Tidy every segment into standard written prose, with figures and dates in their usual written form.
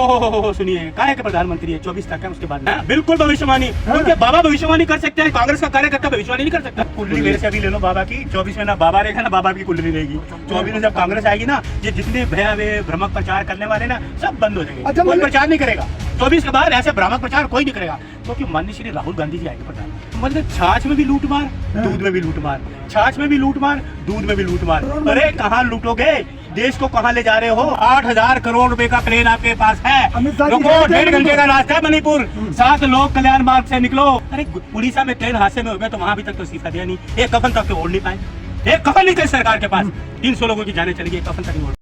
हो सुनिए, काहे के प्रधानमंत्री है 24 तक है, उसके बाद ना बिल्कुल भविष्यवाणी। उनके बाबा भविष्यवाणी कर सकते हैं, कांग्रेस का कार्यकर्ता भविष्यवाणी नहीं कर सकता। कुंडली मेरे से अभी ले लो बाबा की, 24 में ना बाबा रहेगा ना बाबा की कुंडली रहेगी। 24 में जब कांग्रेस आएगी ना, ये जितने भ्रमक प्रचार करने वाले ना सब बंद हो जाएंगे। अच्छा, कोई प्रचार नहीं करेगा 24 के बाद, ऐसे भ्रामक प्रचार कोई नहीं करेगा, क्योंकि माननीय श्री राहुल गांधी जी आएंगे प्रधान। मतलब छाछ में भी लूट मार, दूध में भी लूट मार, छाछ में भी लूट मार, दूध में भी लूट मार। अरे कहाँ लूटोगे, देश को कहाँ ले जा रहे हो? 8,000 करोड़ रुपए का प्लेन आपके पास है, रुको 1.5 घंटे का रास्ता है मणिपुर, 7 लोग कल्याण मार्ग से निकलो। अरे उड़ीसा में ट्रेन हादसे में हो गया तो वहाँ अभी तक तो इस्तीफा दिया नहीं, एक कफन तक ओढ़ नहीं पाए, एक कफन नहीं थे सरकार के पास, 300 लोगों की जाने चली गई, कफन तक नहीं।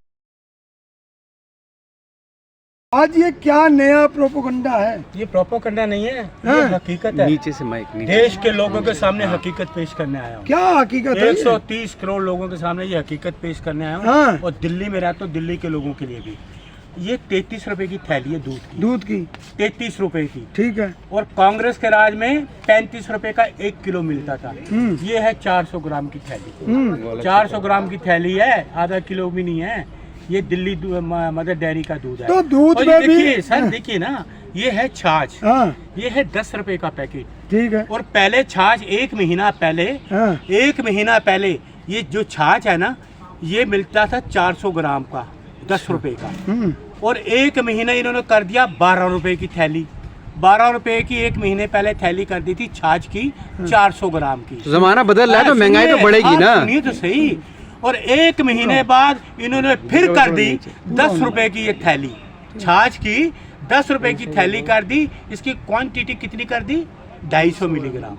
आज ये क्या नया प्रोपोगंडा है? ये प्रोपोगंडा नहीं है, ये हकीकत है। नीचे से माइक नीचे। देश के लोगों के सामने हकीकत पेश करने आया हूँ। क्या हकीकत है? 130 करोड़ लोगों के सामने ये हकीकत पेश करने आया हूँ। हाँ। और दिल्ली में रहता हूँ, दिल्ली के लोगों के लिए भी। ये 33 रुपए की थैली है दूध की 33 रुपए की, ठीक है। और कांग्रेस के राज में 35 रुपए का 1 किलो मिलता था। ये है 400 ग्राम की थैली, 400 ग्राम की थैली है, आधा किलो भी नहीं है। ये दिल्ली मदर डेयरी का दूध है। तो दूध और में भी देखिए सर, देखिए ना, ये है छाछ, ये है 10 रुपए का पैकेट, ठीक है। और पहले छाछ 1 महीना पहले, 1 महीना पहले ये जो छाछ है ना, ये मिलता था 400 ग्राम का 10 रुपए का, और 1 महीना इन्होंने कर दिया 12 रुपए की थैली। 12 रुपए की 1 महीने पहले थैली कर दी थी छाछ की 400 ग्राम की। जमाना बदल रहा है तो महंगाई तो बढ़ेगी ना। सुनिए तो सही। और 1 महीने बाद इन्होंने फिर कर दी 10 रुपए की ये थैली, छाछ की 10 रुपए की थैली कर दी। इसकी क्वांटिटी कितनी कर दी? 250 मिलीग्राम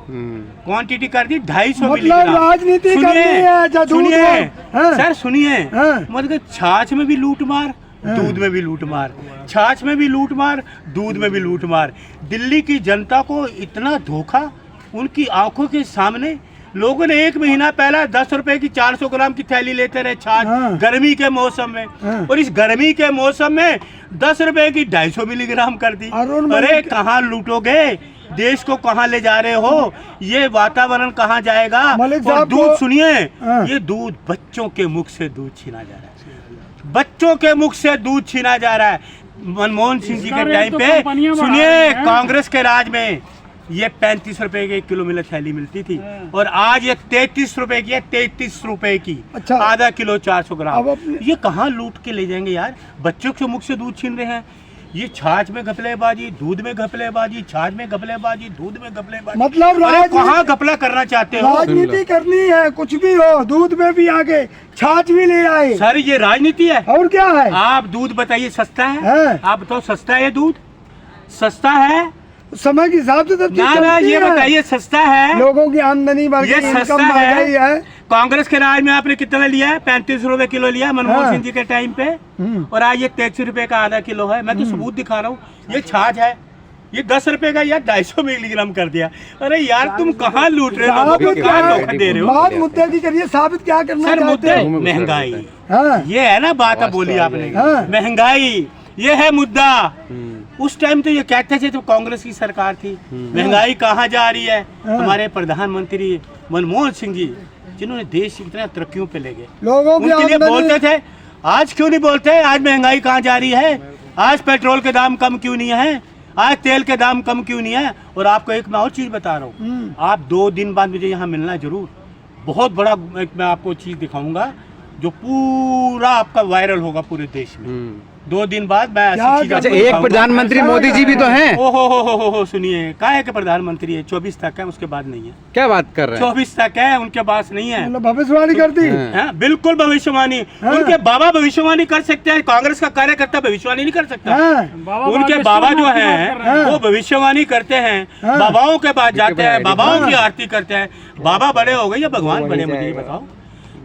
क्वांटिटी कर दी, 250 मिलीग्राम। राजनीति करनी है। सुनिए सर, सुनिए, मतलब छाछ में भी लूट मार, दूध में भी लूट मार, छाछ में भी लूट मार, दूध में भी लूट मार। दिल्ली की जनता को इतना धोखा, उनकी आंखों के सामने लोगों ने 1 महीना पहले 10 रुपए की 400 ग्राम की थैली लेते रहे छाछ, गर्मी के मौसम में, और इस गर्मी के मौसम में 10 रुपए की 250 मिलीग्राम कर दी। अरे कहाँ लूटोगे, देश को कहाँ ले जा रहे हो? ये वातावरण कहाँ जाएगा? और दूध सुनिए, ये दूध बच्चों के मुख से दूध छीना जा रहा है, बच्चों के मुख से दूध छीना जा रहा है। मनमोहन सिंह जी के टाइम पे सुनिए, कांग्रेस के राज में ये 35 रुपए की 1 किलो मिलत थैली मिलती थी, और आज ये 33 रुपए की है, 33 रुपए की। अच्छा। आधा किलो 400 ग्राम। ये कहाँ लूट के ले जाएंगे यार? बच्चों के मुख से दूध छीन रहे हैं। ये छाछ में घपलेबाजी, दूध में घपलेबाजी, छाछ में घपलेबाजी, दूध में घपलेबाजी। मतलब कहाँ घपला करना चाहते हो? राजनीति करनी है, कुछ भी हो, दूध में भी आगे छाछ भी ले आए। सर ये राजनीति है और क्या है? आप दूध बताइए, सस्ता है? आप बताओ सस्ता है? ये दूध सस्ता है? समय के हिसाब से ना, ये बताइए सस्ता है? लोगों की आमदनी बढ़ गई, इनकम बढ़ गई है। कांग्रेस के राज में आपने कितना लिया है? 35 रुपए किलो लिया मनमोहन सिंह जी के टाइम पे, और आज ये 33 रुपए का आधा किलो है। मैं तो सबूत दिखा रहा हूँ, ये छाछ है, ये 10 रुपए का यार 250 मिलीग्राम कर दिया। अरे यार तुम कहाँ लूट रहे हो, कहाँ धोखा दे रहे हो? बात मुद्दे की करिए, साबित क्या करना सर? चाहते मुद्दे महंगाई, ये है ना बात बोली आपने, महंगाई ये है मुद्दा। उस टाइम तो ये कहते थे तो कांग्रेस की सरकार थी, महंगाई कहाँ जा रही है? हमारे प्रधानमंत्री मनमोहन सिंह जी, जिन्होंने देश इतना तरक्कियों पे ले गए, लोगों उनके लिए बोलते थे। आज क्यों नहीं बोलते? आज महंगाई कहाँ जा रही है? आज पेट्रोल के दाम कम क्यों नहीं है? आज तेल के दाम कम क्यों नहीं है? और आपको एक मैं और चीज बता रहा हूँ, आप 2 दिन बाद मुझे यहाँ मिलना जरूर। बहुत बड़ा मैं आपको चीज दिखाऊंगा जो पूरा आपका वायरल होगा पूरे देश में। 2 दिन बाद मैं ऐसी चीज। अच्छा, एक प्रधानमंत्री मोदी जी भी तो हैं। ओहो सुनिए, काहे के प्रधानमंत्री है? 24 तक है, उसके बाद नहीं है। क्या बात कर रहे हैं? 24 तक है, उनके पास नहीं है। मतलब भविष्यवाणी कर दी? बिल्कुल भविष्यवाणी। उनके बाबा भविष्यवाणी कर सकते हैं, कांग्रेस का कार्यकर्ता भविष्यवाणी नहीं कर सकता। उनके बाबा जो हैं वो भविष्यवाणी करते हैं, बाबाओं के पास जाते हैं, बाबाओं की आरती करते हैं। बाबा बड़े हो गए या भगवान बड़े? मुझे ये बताओ,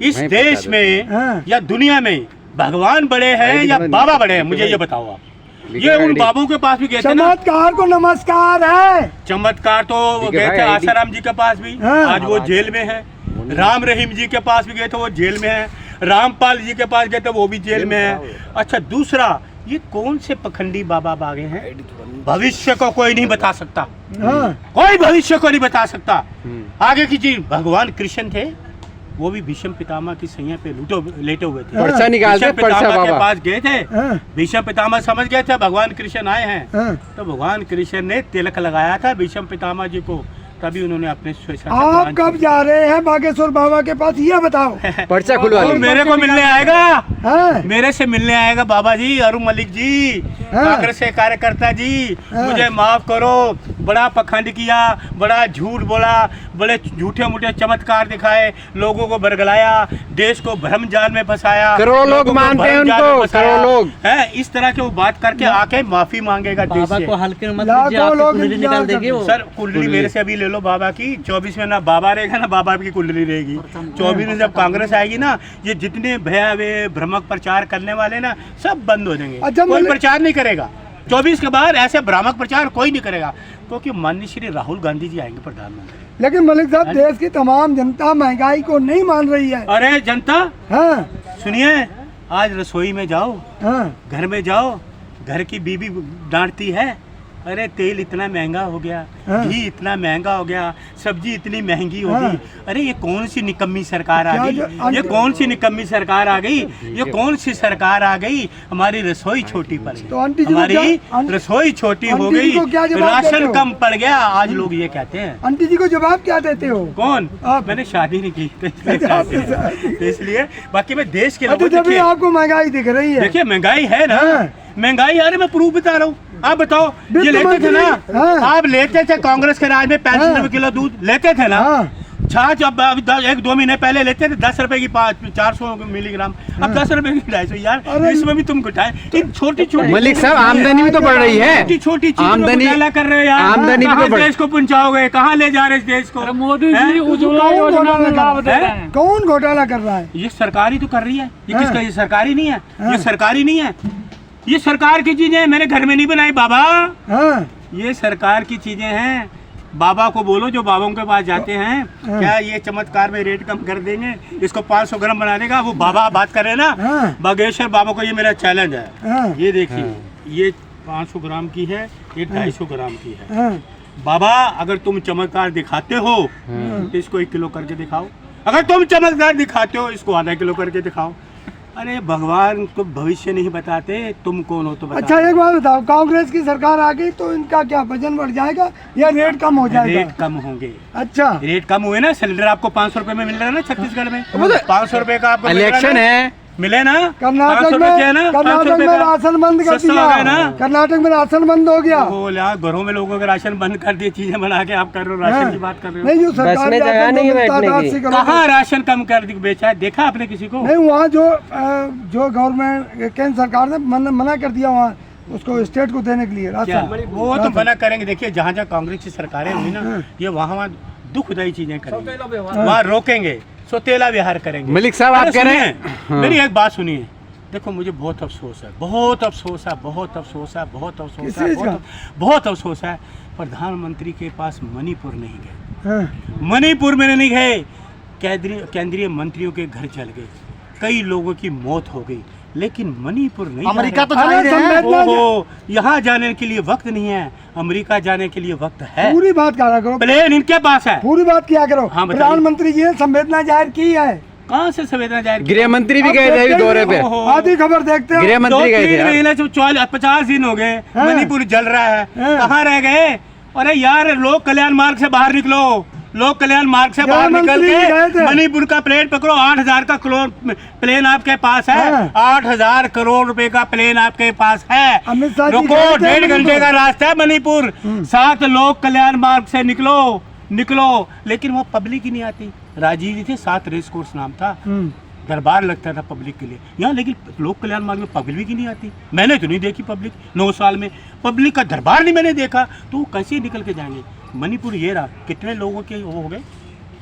इस देश में या दुनिया में भगवान बड़े हैं या बाबा बड़े हैं? मुझे ये बताओ आप। ये उन बाबों के पास भी गए थे ना। चमत्कार को नमस्कार है। चमत्कार तो गए थे आसाराम जी के पास भी, आज वो जेल में है। राम रहीम जी के पास भी गए थे, वो जेल में है। रामपाल जी के पास गए थे, वो भी जेल में है। अच्छा, दूसरा, ये कौन से पखंडी बाबा बागे हैं? भविष्य को कोई नहीं बता सकता, कोई भविष्य को नहीं बता सकता। आगे की चीज, भगवान कृष्ण थे, वो भी भीष्म पितामह की सैया पे लेटे हुए थे। पर्चा निकाल दे, भीष्म पर्चा पितामह के बाबा। पास गए थे। हाँ। भीष्म पितामह समझ गए थे भगवान कृष्ण आए हैं, हाँ। तो भगवान कृष्ण ने तिलक लगाया था भीष्म पितामह जी को, तभी उन्होंने अपने स्वेच्छा से आप प्राण कब जा रहे हैं बागेश्वर बाबा के पास, ये बताओ। पर्चा खुलवा वो लो। मेरे को मिलने आएगा, हाँ। मेरे से मिलने आएगा बाबा जी, अरुण मलिक जी, हाँ। कांग्रेस के कार्यकर्ता जी, हाँ। मुझे माफ करो, बड़ा पखंड किया, बड़ा झूठ बोला, बड़े झूठे मूठे चमत्कार दिखाए, लोगों को बरगलाया, देश को भ्रम जाल में फंसाया, करोड़ों लोग लोगों को मानते हैं भ्रम जाल में उनको, फंसाया। करोड़ों लोग। है इस तरह के वो बात करके आके माफी मांगेगा देश बाबा से। को हल्के में मत लाखों लीजिए, आपकी लोग कुंडली इंतजार निकाल कर देंगे वो। सर कुंडली मेरे से अभी ले लो बाबा की, 24 में ना बाबा रहेगा ना बाबा की कुंडली रहेगी। 24 में जब कांग्रेस आएगी ना, ये जितने भया वे भ्रमक प्रचार करने वाले ना सब बंद हो जाएंगे, अच्छा, कोई मैंने- प्रचार नहीं करेगा। 24 के बाद ऐसे भ्रामक प्रचार कोई नहीं करेगा, क्योंकि माननीय श्री राहुल गांधी जी आएंगे प्रधानमंत्री। लेकिन मलिक साहब, देश की तमाम जनता महंगाई को नहीं मान रही है। अरे जनता हाँ। सुनिए, आज रसोई में जाओ, हाँ। घर में जाओ, घर की बीबी डांटती है, अरे तेल इतना महंगा हो गया, हाँ। घी इतना महंगा हो गया, सब्जी इतनी महंगी हो हाँ। गई। अरे ये कौन सी निकम्मी सरकार आ क्या गई, जो- ये कौन सी निकम्मी सरकार आ गई, ये कौन सी सरकार आ गई, हमारी रसोई छोटी पड़ तो गई, आंटी जी को हमारी क्या- रसोई छोटी हो आंटी जी गई, को क्या जवाब देते राशन हो? कम पड़ गया, आज लोग ये कहते हैं। आंटी जी को जवाब क्या देते हो? कौन? आप। मैंने शादी नहीं की तो इसलिए अच्छा, आपने कहते हैं। तो इसलिए बाकी मैं देश के अच्छा, लोगों जब भी आपको महंगाई दिख रही है। देखिए महंगाई है ना, हाँ। महंगाई, अरे मैं प्रूफ बता रहा हूँ, आप बताओ। वित्त ये लेते थे ना, मंत्री, हाँ। आप लेते थे कांग्रेस के राज में 35 हाँ। रुपए किलो दूध लेते थे ना। हाँ। छाछ अब 1-2 महीने पहले लेते थे 10 रुपए की 400 मिलीग्राम, अब 10 रुपए की 250 यार। अरे। इसमें भी तुम घटाए, इन छोटी छोटी मलिक साहब, आमदनी भी तो बढ़ रही है। छोटी छोटी चीजों में आमदनी घोटाला कर रहे हो यार। आमदनी भी कहाँ तो बढ़। देश को पहुंचाओगे, कहाँ ले जा रहे इस देश को? मोदी हैं? जी उज्ज्वला कौन योजना घोटाला में कर लाभ रहा दे है? रहे हैं। कौन घोटाला कर रहा है? ये सरकारी तो कर रही है, ये हाँ। किसका? ये सरकारी नहीं है, हाँ। ये सरकारी नहीं है, ये सरकार की चीजें हैं, मैंने घर में नहीं बनाई बाबा, हाँ। ये सरकार की चीजें हैं। बाबा को बोलो, जो बाबाओं के पास जाते हैं, हाँ। क्या ये चमत्कार में रेट कम कर देंगे, इसको 500 ग्राम बना देगा, वो बाबा बात कर रहे हैं ना। हाँ। बागेश्वर बाबा को ये मेरा चैलेंज है। हाँ। ये देखिए, ये 500 ग्राम की है, ये 250 ग्राम की है। हाँ। बाबा अगर तुम चमत्कार दिखाते हो तो इसको 1 किलो करके दिखाओ, अगर तुम चमत्कार दिखाते हो इसको आधा किलो करके दिखाओ। अरे भगवान को भविष्य नहीं बताते, तुम कौन हो तो बता। अच्छा, एक बात बताओ, कांग्रेस की सरकार आ गई तो इनका क्या वजन बढ़ जाएगा या रेट कम हो जाएगा? रेट कम होंगे। अच्छा। रेट कम हुए ना, सिलेंडर आपको 500 रुपए में मिल रहा है ना छत्तीसगढ़ में, वो तो 500 रुपए का आपको मिल रहा इलेक्शन है। मिले ना, 500 कर्नाटक रुपए में के है ना, 500 कर्नाटक रुपए में का। राशन बंद कर सस्ता हो गया ना। दिया। कर्नाटक में राशन बंद हो गया। वो यार घरों में लोगों के राशन बंद कर दिए, चीजें बना के आप कर रहे हो, राशन की बात कर रहे नहीं, हो। जो सरकार में जगह नहीं है बैठने की। कहाँ राशन कम कर दी बेचा है, देखा आपने किसी को? नहीं, वहाँ जो गवर्नमेंट केंद्र सरकार ने मना कर दिया वहाँ उसको स्टेट को देने के लिए क्या राशन। वो तो मना करेंगे। देखिए जहाँ जहाँ कांग्रेस की सरकारें हुई ना, ये वहाँ दुखदायी चीजें करेंगे, वहाँ रोकेंगे, सोतेला विहार करेंगे। मलिक साहब, आप अरे कह रहे सुनिए, हैं। हाँ। मेरी एक बात सुनिए, देखो मुझे बहुत अफसोस है, बहुत अफसोस है, बहुत अफसोस है, बहुत अफसोस किस है, चीज़ का? बहुत अफसोस है। प्रधानमंत्री के पास मणिपुर नहीं गए, हाँ। मणिपुर में नहीं गए, केंद्रीय मंत्रियों के घर जल गए, कई लोगों की मौत हो गई, लेकिन मणिपुर नहीं। अमेरिका तो अरे जा ही रहे हैं। संवेदना- ओहो, यहाँ जाने के लिए वक्त नहीं है, अमेरिका जाने के लिए वक्त है, पूरी बात करा करो, प्लेन इनके पास है। पूरी बात किया करो। हाँ, बताइए। प्रधानमंत्री जी ने संवेदना जाहिर की है। कहाँ से संवेदना जाहिर की? गृह मंत्री भी अब गए थे देखते अभी दौरे ही पे। ओहो। आधी खबर देखते हो। गृह मंत्री गए थे 2-3 यार। महीने से 50 दिन हो गए, हाँ। मणिपुर जल रहा है, हाँ। कहाँ रह गए? अरे यार, लोक कल्याण मार्ग से बाहर निकलो, लोक कल्याण मार्ग से बाहर निकल मंत्री गए के थे। मणिपुर का प्लेन पकड़ो। 8,000 का प्लेन आपके पास है, हाँ। 8,000 करोड़ रुपए का प्लेन आपके पास है। अमित शाह जी रुको, गए थे 1.5 घंटे मणिपुर। का रास्ता है मणिपुर, 7 लोक कल्याण मार्ग से निकलो, लेकिन वो पब्लिक ही नहीं आती। राजीव जी थे, 7 रेस कोर्स नाम था, हम्म। दरबार लगता था पब्लिक के लिए यहाँ, लेकिन लोक कल्याण मार्ग में पब्लिक ही नहीं आती। मैंने तो नहीं देखी पब्लिक, 9 साल में पब्लिक का दरबार नहीं मैंने देखा, तो वो कैसे निकल के जाएंगे? मणिपुर ये रहा, कितने लोगों के वो हो गए,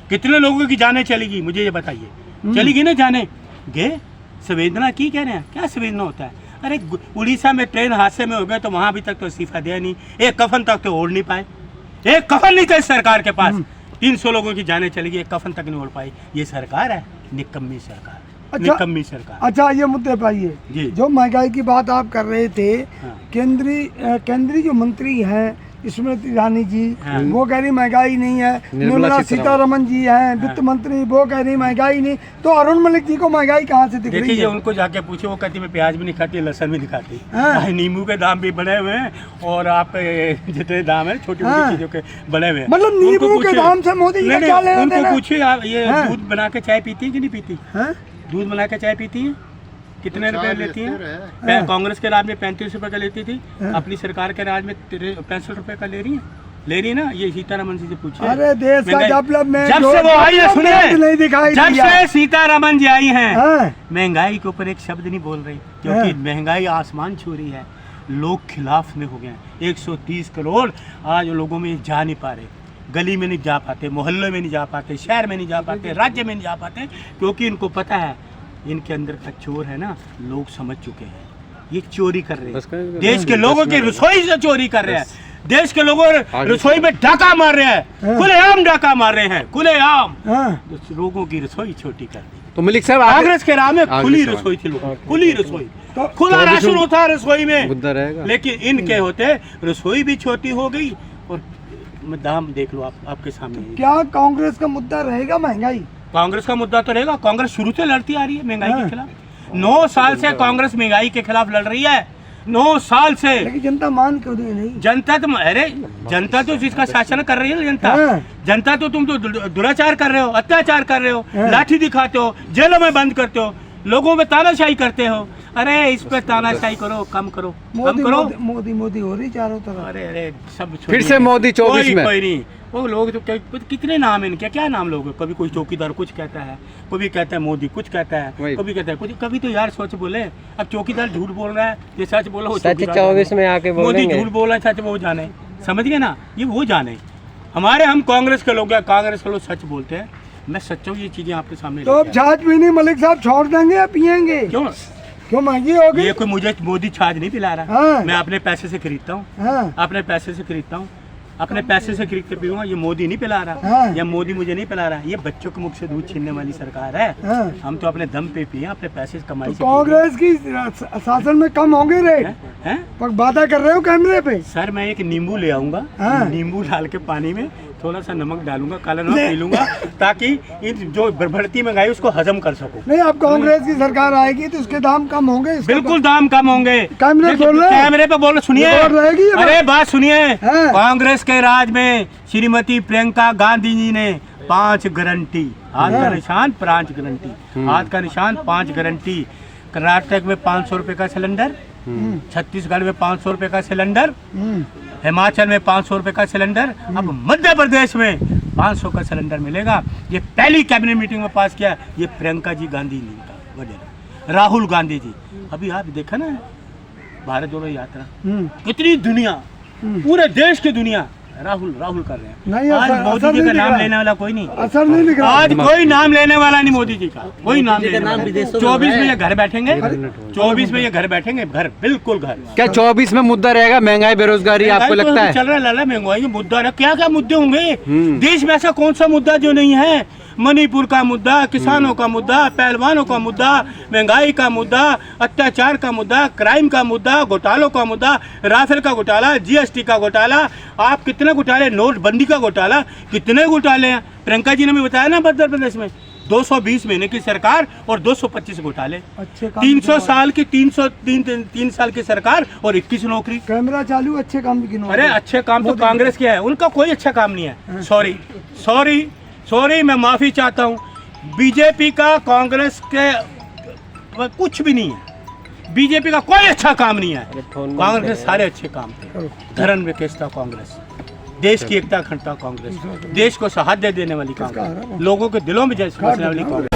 कितने लोगों की जाने चलेगी, मुझे ये बताइए। चलेगी ना जाने? गए, संवेदना की कह रहे हैं, क्या संवेदना होता है? अरे उड़ीसा में ट्रेन हादसे में हो गए तो वहाँ अभी तक तो इस्तीफा दिया नहीं, एक कफन तक तो ओढ़ नहीं पाए, एक कफन नहीं था इस सरकार के पास। 300 लोगों की जाने चलेगी, एक कफन तक नहीं ओढ़ पाई। ये सरकार है, निकम्मी सरकार, अच्छा। निकम्मी सरकार। अच्छा, ये मुद्दे पे आइए। जी। जो महंगाई की बात आप कर रहे थे, हाँ। केंद्रीय जो मंत्री हैं स्मृति ईरानी जी, हाँ। वो कह रही महंगाई नहीं है। निर्मला सीतारमण जी हैं वित्त मंत्री, वो कह रही महंगाई नहीं। तो अरुण मलिक जी को महंगाई कहाँ से दिख रही देखिए है? उनको जाके पूछे, वो कहती मैं प्याज भी नहीं खाती, लहसुन भी नहीं खाती। हाँ। नींबू के दाम भी बढ़े हुए हैं और आपके जितने दाम है छोटी हाँ। मोटी चीजों के बढ़े हुए हैं। मतलब उनको नींबू के पूछिए- दाम से मोदी जी का नहीं, क्या लेना उनको देना? पूछिए आप ये हाँ। दूध बना के चाय पीती है कि नहीं पीती? हाँ? दूध बना के चाय पीती है? कितने रुपए लेती है? कांग्रेस के राज में 35 रुपए का लेती थी, अपनी सरकार के राज में 65 रुपए का ले रही है ना। ये सीतारमन जी से पूछिए। अरे देश का महंगाई- डेवलपमेंट जब से वो आई है, सुनिए, नहीं दिखाई जब दिया। से सीतारमन जी आई हैं, हाँ। महंगाई के ऊपर एक शब्द नहीं बोल रही, क्योंकि महंगाई आसमान छू रही है। लोग खिलाफ में हो गए हैं। 130 करोड़ आज लोगों में जा नहीं पा रहे, गली में नहीं जा पाते, मोहल्ले में नहीं जा पाते, शहर में नहीं जा पाते, राज्य में नहीं जा पाते, क्योंकि इनको पता है इनके अंदर का चोर है ना, लोग समझ चुके हैं। ये चोरी कर रहे हैं, देश के लोगों की रसोई से चोरी कर रहे हैं, देश के लोगों रसोई में डाका मार रहे हैं, खुलेआम डाका मार रहे हैं, खुलेआम लोगों की रसोई छोटी कर दी। तो मलिक साहब कांग्रेस के राह में खुली रसोई थी, लोगों की खुली रसोई, खुला राशन होता है रसोई में, मुद्दा रहेगा। लेकिन इनके होते रसोई भी छोटी हो गई और दाम देख लो आपके सामने ही। क्या कांग्रेस का मुद्दा रहेगा महंगाई? कांग्रेस का मुद्दा तो रहेगा। कांग्रेस शुरू से लड़ती आ रही है महंगाई के खिलाफ। 9 साल से कांग्रेस महंगाई के खिलाफ लड़ रही है, 9 साल से। लेकिन जनता मान क्यों नहीं? जनता तो अरे जनता तो जिसका शासन कर रही है ना, जनता हाँ। जनता तो तुम तो दुराचार कर रहे हो, अत्याचार कर रहे हो, लाठी दिखाते हो, जेलों में बंद करते हो, लोगों में तानाशाही करते हो। अरे इस पे तानाशाही करो, कम करो, कम करो। मोदी हो रही चारों तरफ। अरे सब फिर से मोदी 24 में। कोई नहीं, वो लोग तो कितने नाम है इनके, क्या नाम लोग, कभी कोई चौकीदार कुछ कहता है, कभी कहता है मोदी कुछ कहता है, कभी कहता है कुछ। कभी तो यार सोच बोले, अब चौकीदार झूठ बोल रहा है, ये सच बोला हो, सच 24 में आके मोदी झूठ बोल रहा है, सच वो जाने, समझ गए ना, ये वो जाने। हमारे हम कांग्रेस के लोग हैं, कांग्रेस के लोग सच बोलते हैं। मैं सच्चा हूँ, ये चीजें आपके सामने। तो अब छाछ पीनी मलिक साहब छोड़ देंगे या पियेंगे? क्यों महंगी होगी? ये कोई मुझे मोदी छाछ नहीं पिला रहा। हाँ। मैं अपने पैसे से खरीदता हूँ, हाँ। अपने पैसे से खरीदता हूँ, अपने पैसे से खरीद के पीऊंगा। ये मोदी नहीं पिला रहा, हाँ। या मोदी मुझे नहीं पिला रहा। ये बच्चों के मुख से दूध छीनने वाली सरकार है। हाँ। हम तो अपने दम पे पिए, अपने पैसे से कमाई से कांग्रेस की शासन में कम होंगे रेट? हैं? पर वादा कर रहे हो कैमरे पे? सर मैं एक नींबू ले आऊंगा, हाँ। नींबू डाल के पानी में थोड़ा सा नमक डालूंगा, काला नमक पी लूंगा, ताकि इन जो बढ़ती महंगाई उसको हजम कर सकूं। नहीं, अब कांग्रेस की सरकार आएगी तो उसके दाम कम होंगे। बिल्कुल दाम कम होंगे। कैमरे बोल रहे हैं? कैमरे पे बोलो, सुनिए, और रहेगी ये बात? अरे बात सुनिए। हाँ। कांग्रेस के राज में श्रीमती प्रियंका गांधी जी ने 5 गारंटी, हाथ का निशान 5 गारंटी, हाथ का निशान 5 गारंटी। कर्नाटक में 500 रुपए का सिलेंडर, छत्तीसगढ़ में 500 रुपए का सिलेंडर, हिमाचल में 500 रुपए का सिलेंडर, अब मध्य प्रदेश में 500 का सिलेंडर मिलेगा। ये पहली कैबिनेट मीटिंग में पास किया, ये प्रियंका जी गांधी जी का वजह, राहुल गांधी जी। अभी आप देखा ना भारत जोड़ो यात्रा, कितनी दुनिया, पूरे देश की दुनिया राहुल राहुल कर रहे हैं। नहीं, आज असर मोदी जी नहीं का दिख नाम रहा। लेने वाला कोई नहीं, असर नहीं दिख रहा। आज कोई नाम लेने वाला नहीं मोदी जी का, कोई नाम लेने वाला नहीं। 24 में ये घर बैठेंगे, 24 में ये घर बैठेंगे, घर बिल्कुल घर। क्या 24 में मुद्दा रहेगा महंगाई बेरोजगारी, आपको महंगाई तो लगता है? चल रहा है लाला, महंगाई का मुद्दा है, क्या क्या मुद्दे होंगे देश में? ऐसा कौन सा मुद्दा जो नहीं है? मणिपुर का मुद्दा, किसानों का मुद्दा, पहलवानों का मुद्दा, महंगाई का मुद्दा, अत्याचार का मुद्दा, क्राइम का मुद्दा, घोटालों का मुद्दा, राफेल का घोटाला, GST का घोटाला, आप कितने घोटाले, नोटबंदी का घोटाला, कितने घोटाले हैं। प्रियंका जी ने भी बताया ना, मध्य प्रदेश में 220 महीने की सरकार और 225 घोटाले, अच्छे काम 300 साल की 3 साल की सरकार और 21 नौकरी। कैमरा चालू, अच्छे काम भी गिनो। अरे अच्छे काम तो कांग्रेस के है, उनका कोई अच्छा काम नहीं है। सॉरी सॉरी सॉरी, मैं माफी चाहता हूँ। बीजेपी का कांग्रेस के कुछ भी नहीं है, बीजेपी का कोई अच्छा काम नहीं है। कांग्रेस के सारे अच्छे काम थे। धर्म विकेशता कांग्रेस, देश की एकता अखंडता कांग्रेस, देश को शहादत देने वाली कांग्रेस, लोगों के दिलों में जैसे बसने वाली कांग्रेस।